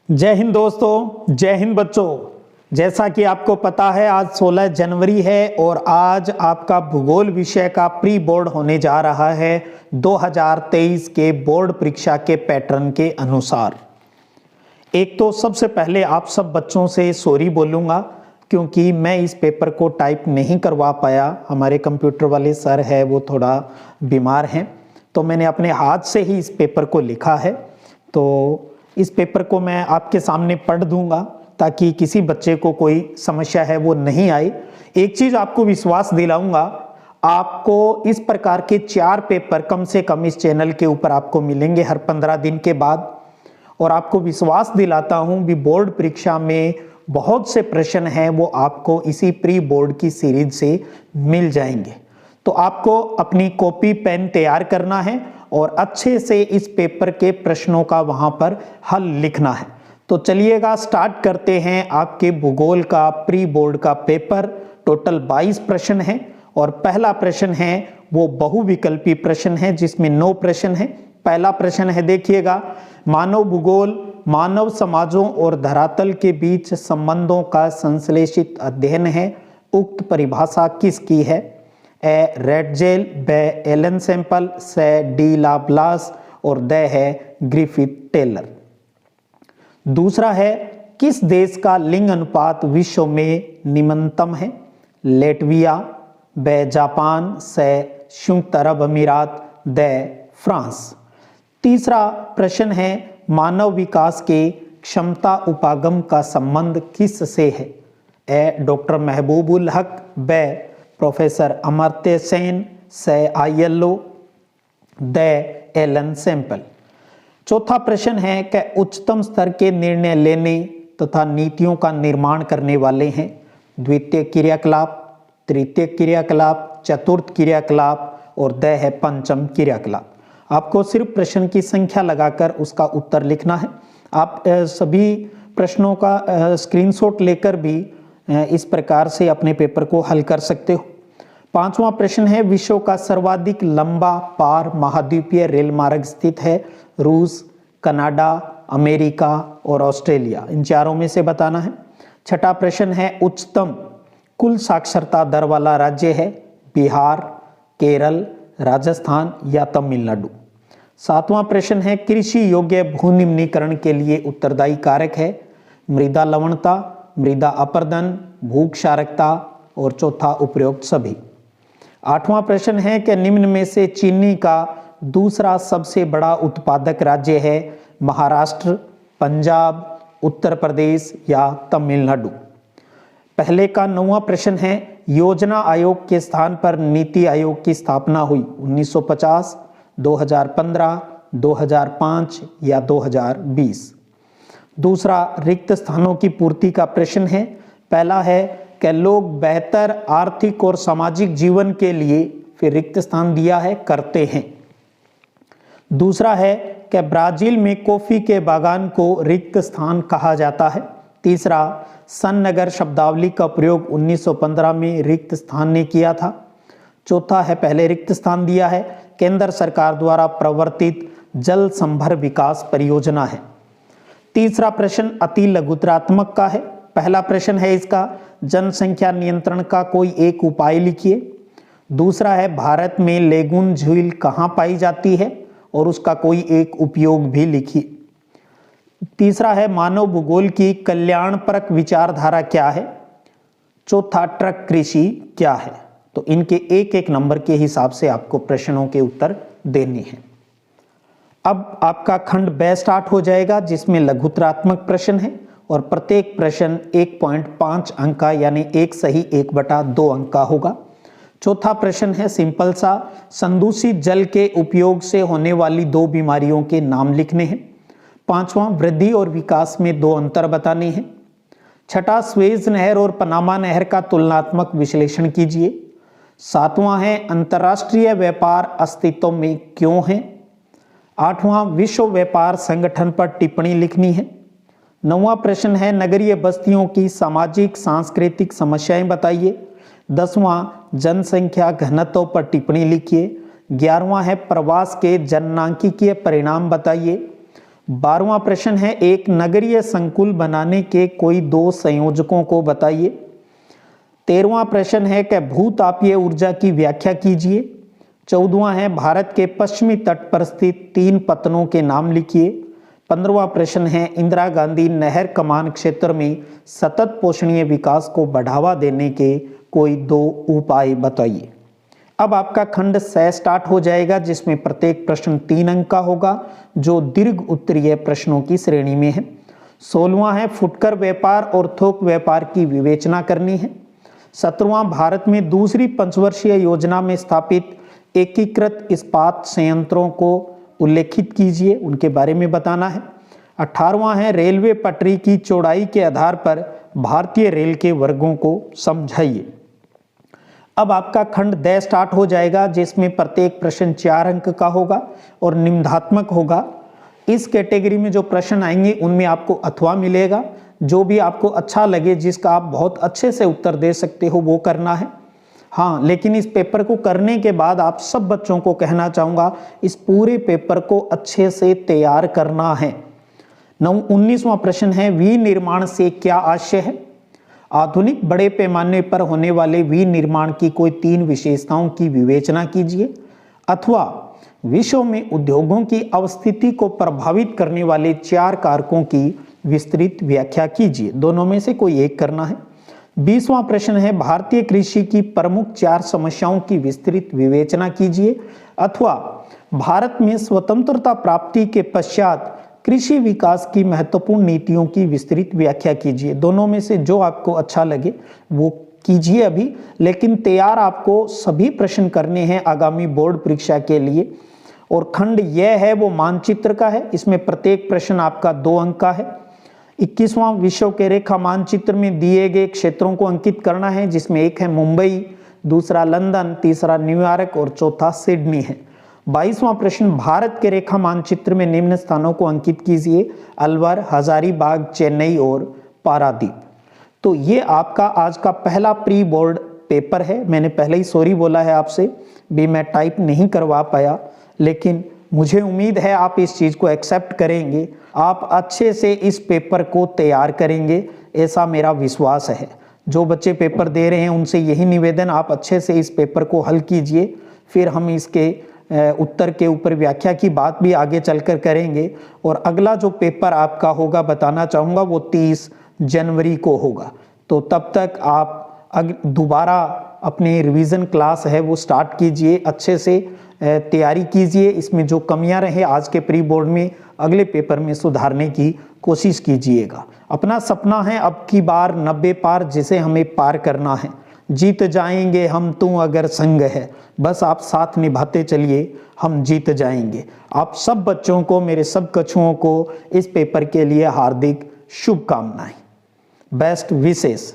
जय हिंद दोस्तों, जय हिंद बच्चों। जैसा कि आपको पता है आज 16 जनवरी है और आज आपका भूगोल विषय का प्री बोर्ड होने जा रहा है 2023 के बोर्ड परीक्षा के पैटर्न के अनुसार। एक तो सबसे पहले आप सब बच्चों से सॉरी बोलूँगा क्योंकि मैं इस पेपर को टाइप नहीं करवा पाया। हमारे कंप्यूटर वाले सर है वो थोड़ा बीमार हैं, तो मैंने अपने हाथ से ही इस पेपर को लिखा है। तो इस पेपर को मैं आपके सामने पढ़ दूंगा ताकि किसी बच्चे को कोई समस्या है वो नहीं आए। एक चीज़ आपको विश्वास दिलाऊंगा, आपको इस प्रकार के 4 पेपर कम से कम इस चैनल के ऊपर आपको मिलेंगे हर 15 दिन के बाद। और आपको विश्वास दिलाता हूं भी बोर्ड परीक्षा में बहुत से प्रश्न हैं वो आपको इसी प्री बोर्ड की सीरीज से मिल जाएंगे। तो आपको अपनी कॉपी पेन तैयार करना है और अच्छे से इस पेपर के प्रश्नों का वहां पर हल लिखना है। तो चलिएगा स्टार्ट करते हैं आपके भूगोल का प्री बोर्ड का पेपर। टोटल 22 प्रश्न हैं और पहला प्रश्न है वो बहुविकल्पी प्रश्न है जिसमें 9 प्रश्न है। पहला प्रश्न है, देखिएगा, मानव भूगोल मानव समाजों और धरातल के बीच संबंधों का संश्लेषित अध्ययन है। उक्त परिभाषा किसकी है? ए रेडजेल, बे एलन सैंपल, से डी लाप्लास और द है ग्रिफिथ टेलर। दूसरा है, किस देश का लिंग अनुपात विश्व में निम्नतम है? लेटविया, बे जापान, से संयुक्त अरब अमीरात, द फ्रांस। तीसरा प्रश्न है, मानव विकास के क्षमता उपागम का संबंध किस से है? ए डॉक्टर महबूबुल हक, बे प्रोफेसर अमर्त्य सेन, से आईएलओ, द एलन सैंपल। चौथा प्रश्न है कि उच्चतम स्तर के निर्णय लेने तथा नीतियों का निर्माण करने वाले हैं? द्वितीय क्रियाकलाप, तृतीय क्रियाकलाप, चतुर्थ क्रियाकलाप और द है पंचम क्रियाकलाप। आपको सिर्फ प्रश्न की संख्या लगाकर उसका उत्तर लिखना है। आप सभी प्रश्नों का स्क्रीनशॉट लेकर भी इस प्रकार से अपने पेपर को हल कर सकते हो। पांचवा प्रश्न है, विश्व का सर्वाधिक लंबा पार महाद्वीपीय रेल मार्ग स्थित है? रूस, कनाडा, अमेरिका और ऑस्ट्रेलिया। इन चारों में से बताना है। छठा प्रश्न है, उच्चतम कुल साक्षरता दर वाला राज्य है? बिहार, केरल, राजस्थान या तमिलनाडु। सातवां प्रश्न है, कृषि योग्य भूनिम्नीकरण के लिए उत्तरदायी कारक है? मृदा लवणता, मृदा अपरदन, भू क्षारकता और चौथा उपरोक्त सभी। आठवां प्रश्न है कि निम्न में से चीनी का दूसरा सबसे बड़ा उत्पादक राज्य है? महाराष्ट्र, पंजाब, उत्तर प्रदेश या तमिलनाडु। पहले का 9वां प्रश्न है, योजना आयोग के स्थान पर नीति आयोग की स्थापना हुई 1950, 2015, 2005 या 2020। दूसरा रिक्त स्थानों की पूर्ति का प्रश्न है। पहला है कि लोग बेहतर आर्थिक और सामाजिक जीवन के लिए, फिर रिक्त स्थान दिया है, करते हैं। दूसरा है कि ब्राजील में कॉफी के बागान को रिक्त स्थान कहा जाता है। तीसरा, सन नगर शब्दावली का प्रयोग 1915 में रिक्त स्थान ने किया था। चौथा है, पहले रिक्त स्थान दिया है, केंद्र सरकार द्वारा प्रवर्तित जल संभर विकास परियोजना है। तीसरा प्रश्न अति लघुतरात्मक का है। पहला प्रश्न है इसका, जनसंख्या नियंत्रण का कोई एक उपाय लिखिए। दूसरा है, भारत में लेगून झील कहाँ पाई जाती है और उसका कोई एक उपयोग भी लिखिए। तीसरा है, मानव भूगोल की कल्याणपरक विचारधारा क्या है? चौथा, ट्रक कृषि क्या है? तो इनके एक एक नंबर के हिसाब से आपको प्रश्नों के उत्तर देने हैं। अब आपका खंड ब स्टार्ट हो जाएगा जिसमें लघुतरात्मक प्रश्न है और प्रत्येक प्रश्न 1.5 अंक का यानी 1 सही 1/2 अंक का होगा। चौथा प्रश्न है सिंपल सा, संदूषित जल के उपयोग से होने वाली 2 बीमारियों के नाम लिखने हैं। पांचवा, वृद्धि और विकास में 2 अंतर बताने हैं। छठा, स्वेज नहर और पनामा नहर का तुलनात्मक विश्लेषण कीजिए। सातवां है, अंतर्राष्ट्रीय व्यापार अस्तित्व में क्यों है? आठवां, विश्व व्यापार संगठन पर टिप्पणी लिखनी है। 9वां प्रश्न है, नगरीय बस्तियों की सामाजिक सांस्कृतिक समस्याएं बताइए। 10वां, जनसंख्या घनत्व पर टिप्पणी लिखिए। 11वां है, प्रवास के जननांकिकीय परिणाम बताइए। 12वां प्रश्न है, एक नगरीय संकुल बनाने के कोई दो संयोजकों को बताइए। 13वां प्रश्न है कि भूतापीय ऊर्जा की व्याख्या कीजिए। 14वां है, भारत के पश्चिमी तट पर स्थित 3 पत्तनों के नाम लिखिए। 15वां प्रश्न है, इंदिरा गांधी नहर कमान क्षेत्र में सतत पोषणीय विकास को बढ़ावा देने के कोई 2 उपाय बताइए। अब आपका खंड 6 स्टार्ट हो जाएगा, जिसमें प्रत्येक प्रश्न 3 अंक का होगा, जो दीर्घ उत्तरीय प्रश्नों की श्रेणी में है। 16वां है, फुटकर व्यापार और थोक व्यापार की विवेचना करनी है। 17वां, भारत में दूसरी पंचवर्षीय योजना में स्थापित एकीकृत इस्पात संयंत्रों को उल्लेखित कीजिए, उनके बारे में बताना है। 18वां है, रेलवे पटरी की चौड़ाई के आधार पर भारतीय रेल के वर्गों को समझाइए। अब आपका खंड 10 स्टार्ट हो जाएगा, जिसमें प्रत्येक प्रश्न 4 अंक का होगा और निम्नात्मक होगा। इस कैटेगरी में जो प्रश्न आएंगे उनमें आपको अथवा मिलेगा। जो भी आपको अच्छा लगे, जिसका आप बहुत अच्छे से उत्तर दे सकते हो, वो करना है। हाँ, लेकिन इस पेपर को करने के बाद आप सब बच्चों को कहना चाहूँगा, इस पूरे पेपर को अच्छे से तैयार करना है। 19वां प्रश्न है, विनिर्माण से क्या आशय है? आधुनिक बड़े पैमाने पर होने वाले विनिर्माण की कोई 3 विशेषताओं की विवेचना कीजिए, अथवा विश्व में उद्योगों की अवस्थिति को प्रभावित करने वाले 4 कारकों की विस्तृत व्याख्या कीजिए। दोनों में से कोई एक करना है। 20वां प्रश्न है, भारतीय कृषि की प्रमुख 4 समस्याओं की विस्तृत विवेचना कीजिए, अथवा भारत में स्वतंत्रता प्राप्ति के पश्चात कृषि विकास की महत्वपूर्ण नीतियों की विस्तृत व्याख्या कीजिए। दोनों में से जो आपको अच्छा लगे वो कीजिए अभी, लेकिन तैयार आपको सभी प्रश्न करने हैं आगामी बोर्ड परीक्षा के लिए। और खंड यह है वो मानचित्र का है, इसमें प्रत्येक प्रश्न आपका 2 अंक का है। 21वां विश्व के रेखा मानचित्र में दिए गए क्षेत्रों को अंकित करना है, जिसमें एक है मुंबई, दूसरा लंदन, तीसरा न्यूयॉर्क और चौथा सिडनी है। 22वां प्रश्न, भारत के रेखा मानचित्र में निम्न स्थानों को अंकित कीजिए, अलवर, हजारीबाग, चेन्नई और पारादीप। तो ये आपका आज का पहला प्री बोर्ड पेपर है। मैंने पहले ही सॉरी बोला है आपसे भी, मैं टाइप नहीं करवा पाया, लेकिन मुझे उम्मीद है आप इस चीज़ को एक्सेप्ट करेंगे, आप अच्छे से इस पेपर को तैयार करेंगे, ऐसा मेरा विश्वास है। जो बच्चे पेपर दे रहे हैं उनसे यही निवेदन, आप अच्छे से इस पेपर को हल कीजिए, फिर हम इसके उत्तर के ऊपर व्याख्या की बात भी आगे चलकर करेंगे। और अगला जो पेपर आपका होगा, बताना चाहूँगा, वो 30 जनवरी को होगा। तो तब तक आप दोबारा अपनी रिवीजन क्लास है वो स्टार्ट कीजिए, अच्छे से तैयारी कीजिए। इसमें जो कमियां रहे आज के प्री बोर्ड में, अगले पेपर में सुधारने की कोशिश कीजिएगा। अपना सपना है अब की बार 90 पार, जिसे हमें पार करना है। जीत जाएंगे हम तू अगर संग है, बस आप साथ निभाते चलिए, हम जीत जाएंगे। आप सब बच्चों को, मेरे सब कछुओं को इस पेपर के लिए हार्दिक शुभकामनाएं। बेस्ट विशेष।